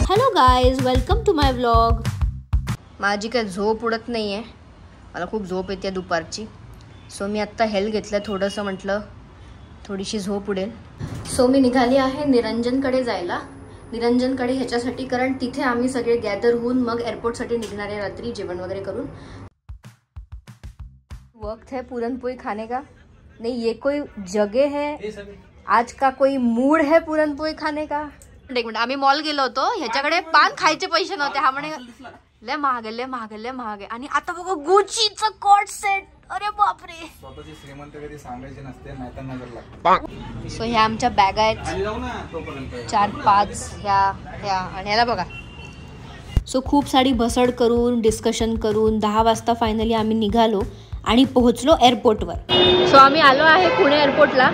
Hello guys, welcome to my vlog. माझी काय झोप उडत नाही आहे, मला खूप झोप येते दुपारची. सो मी आत्ता हेल्थ घेतलं थोडंसं, म्हटलं थोडीशी झोप उडेल. सो मी निघाली आहे निरंजनकडे जायला. निरंजनकडे ह्याच्यासाठी कारण तिथे आम्ही सगळे गॅदर होऊन मग एअरपोर्टसाठी निघणार आहे रात्री जेवण वगैरे करून. वक्त है पूरनपोळी खाने का. नहीं ये कोई जगह है, आज का कोई मूड है पूरनपोळी खाने का. एक मिनिट, आम्ही मॉल गेलो होतो, ह्याच्याकडे पान खायचे पैसे नव्हते. हा म्हणे लय महाग लय महाग लय महाग. आणि आता बघा गुचीचं कॉट सेट. अरे बापरे, स्वतःची श्रीमंत कधी सांगायची नसते, नाहीतर नजर लागते. सो ह्या आमच्या बॅग आहेत 4-5 ह्या आणि ह्याला बघा. सो खूप सारी भसड करून डिस्कशन करून 10 वाजता फायनली आम्ही निघालो आणि पोहोचलो एअरपोर्टवर. सो आम्ही आलो आहे पुणे एअरपोर्टला.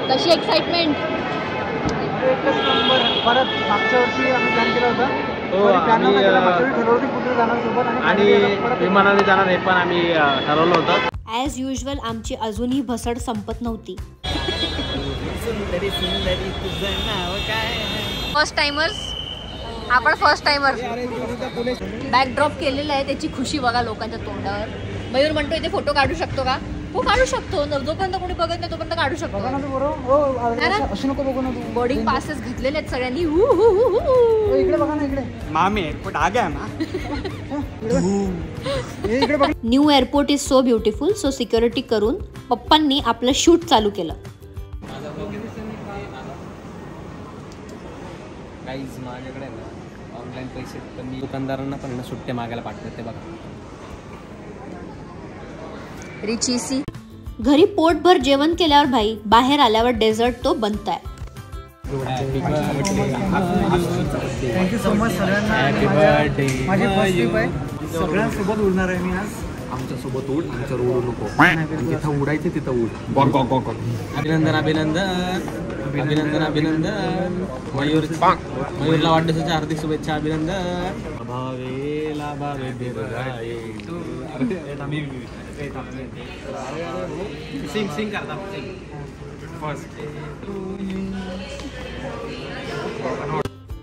कशी एक्साइटमेंट. एकच नंबर. परत मागच्या वर्षी आम्ही प्लॅन केला होता, आणि विमानाने जाणार हे पण आम्ही ठरवलं होतं. ॲज युजल आमची अजूनही भसड संपत नव्हती. फर्स्ट टाइमर्स, आपण फर्स्ट टाइमर्स. बॅक ड्रॉप केलेलं आहे, त्याची खुशी बघा लोकांच्या तोंडावर. मयूर म्हणतो इथे फोटो काढू शकतो का. हो काढू शकतो, जोपर्यंत कोणी बघत नाही तोपर्यंत काढू शकतो. बोर्डिंग पासेस घेतलेले आहेत सगळ्यांनी. इकडे बघा ना, इकडे मामी पण आ गया ना. New airport is so beautiful. So security करून पप्पांनी आपलं शूट चालू केलं. गाईज माझ्याकडे ना ऑनलाईन पैसे, तर मी दुकानदारांना पण सुट्टे मागायला पाठवते. ते बघा रिचीसी. घरी पोटभर जेवण केल्यावर भाई, बाहेर आल्यावर डेझर्ट तो बनताय. थँक्यू सो मच सगळ्यांना. माझी फर्स्ट ट्रिप आहे, सगळ्यांसोबत उडणार आहे मी आज. आमच्यासोबत उड, आमच्या रोड नको. जिथं उडायचं तिथं उड. अभिनंदन अभिनंदन अभिनंदन अभिनंदन. मयूरला वाढदिवसाच्या हार्दिक शुभेच्छा. अभिनंदन. भावेला भावे दीर्घाये. सिंग करता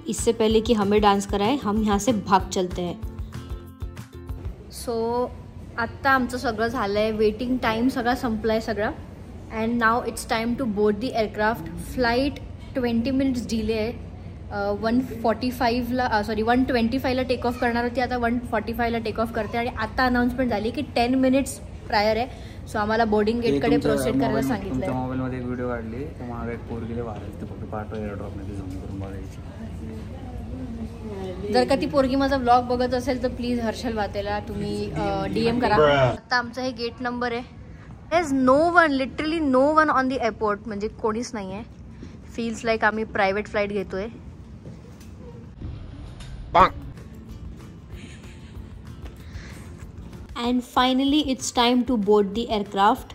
इससे पहले कि हमें डांस कराए, हम यहाँ से भाग चलते हैं. सो आत्ता आमचं सगळं झालं आहे. वेटिंग टाईम सगळा संपला आहे सगळा. And now it's time to board the aircraft. Flight 20 minutes delay आहे. 125ला टेक ऑफ करणार होती, आता 145ला टेक ऑफ करते. आणि आता अनाऊन्समेंट झाली की 10 मिनिट्स प्रायर आहे. सो आम्हाला बोर्डिंग गेटकडे प्रोसीड करायला सांगितलं. तुमच्या मोबाईलमध्ये एक व्हिडिओ काढली, तर मला एक पोरगीला वाढायची, ते फक्त पाठवा एअरड्रॉपमध्ये झूम करून बघायची. जर का ती पोरगी माझा व्लॉग बघत असेल तर प्लीज हर्षल वातेला तुम्ही DM करा. आता आमचा हे गेट नंबर आहे. There is no one, literally no one on the airport. म्हणजे कोणीच नाही आहे. फील्स लाईक आम्ही प्रायव्हेट फ्लाईट घेतोय. And finally it's time to board the aircraft.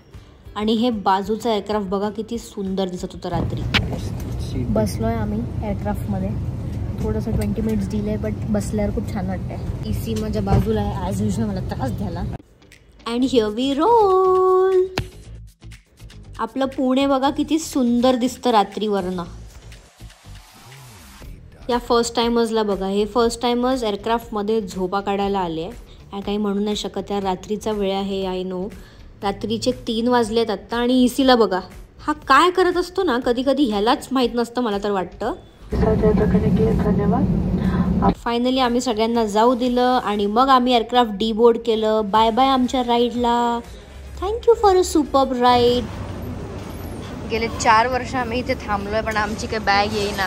आणि हे बाजूचा एअरक्राफ्ट बघा किती सुंदर दिसत होतं रात्री. बसलोय आम्ही एअरक्राफ्टमध्ये. थोडंसं 20 मिनिट्स डिले आहे, बट बसल्यावर खूप छान वाटतंय. AC माझ्या बाजूला आहे, ॲज युजल मला त्रास झाला. And here we roll. आपलं पुणे बघा किती सुंदर दिसतं रात्रीवरनं. या फर्स्ट टाइमर्सला बघा, हे फर्स्ट टाइमर्स एअरक्राफ्टमध्ये झोपा काढायला आले आहे. काही म्हणू नाही शकत, या रात्रीचा वेळ आहे. आय नो रात्रीचे 3 वाजलेत आत्ता. आणि ECला बघा हा काय करत असतो ना, कधी कधी ह्यालाच माहीत नसतं मला तर वाटतं. फायनली आम्ही सगळ्यांना जाऊ दिलं आणि मग आम्ही एअरक्राफ्ट डीबोर्ड केलं. बाय बाय आमच्या राईडला. Thank you for a superb ride. गेले 4 वर्ष आम्ही इथे थांबलोय, पण आमची काही बॅग येईना.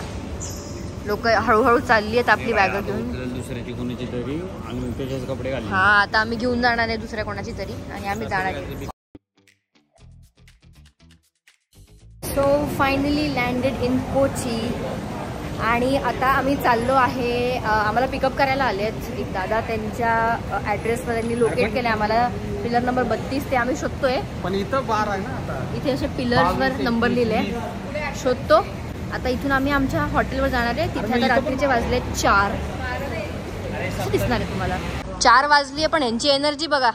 लोक हळूहळू चालली आहेत आपली बॅग घेऊन. दुसऱ्याची कोणाची तरी आणि त्याच्याच कपडे घालले. हा, आता आम्ही घेऊन जाणार आहे दुसऱ्या कोणाची तरी आणि आम्ही जाणार आहे. So finally landed in Kochi. आणि आता आम्ही चाललो आहे. आम्हाला पिकअप करायला आले आहेत एक दादा. त्यांच्या ॲड्रेसवर त्यांनी लोकेट केलं आम्हाला. पिलर नंबर 32 ते आम्ही शोधतोय. पण इथं बार आहे ना, आता इथे असे पिलर्सवर नंबर लिहिले शोधतो. आता इथून आम्ही आमच्या हॉटेलवर जाणार आहे. तिथे आता रात्रीचे वाजले 4. कसं दिसणार आहे तुम्हाला. 4 वाजली आहे, पण यांची एनर्जी बघा.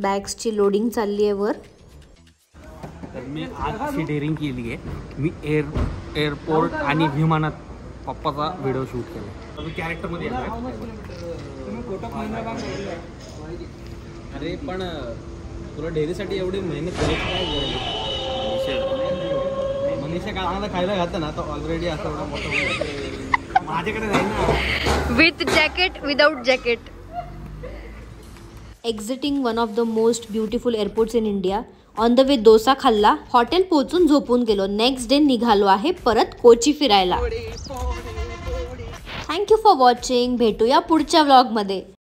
बॅग्सची लोडिंग चालली आहे वर. तर मी आजची डेअरिंग केली आहे. मी एअरपोर्ट आणि विमानात पप्पाचा व्हिडिओ शूट केला. मी कॅरेक्टरमध्ये अरे पण तुला डेअरीसाठी एवढी मेहनत करायची काय गरज? मनीषा काय आम्हाला खायला घातलं ना तर ऑलरेडी असं एवढा मोठा माझ्याकडे नाही ना. With jacket without jacket. Exiting one of the most beautiful airports in India. On the way dosa खाल्ला, हॉटेल पोहोचून झोपून गेलो. नेक्स्ट डे निघालो आहे परत कोची फिरायला. Thank you for watching. भेटूया पुढच्या व्लॉगमध्ये.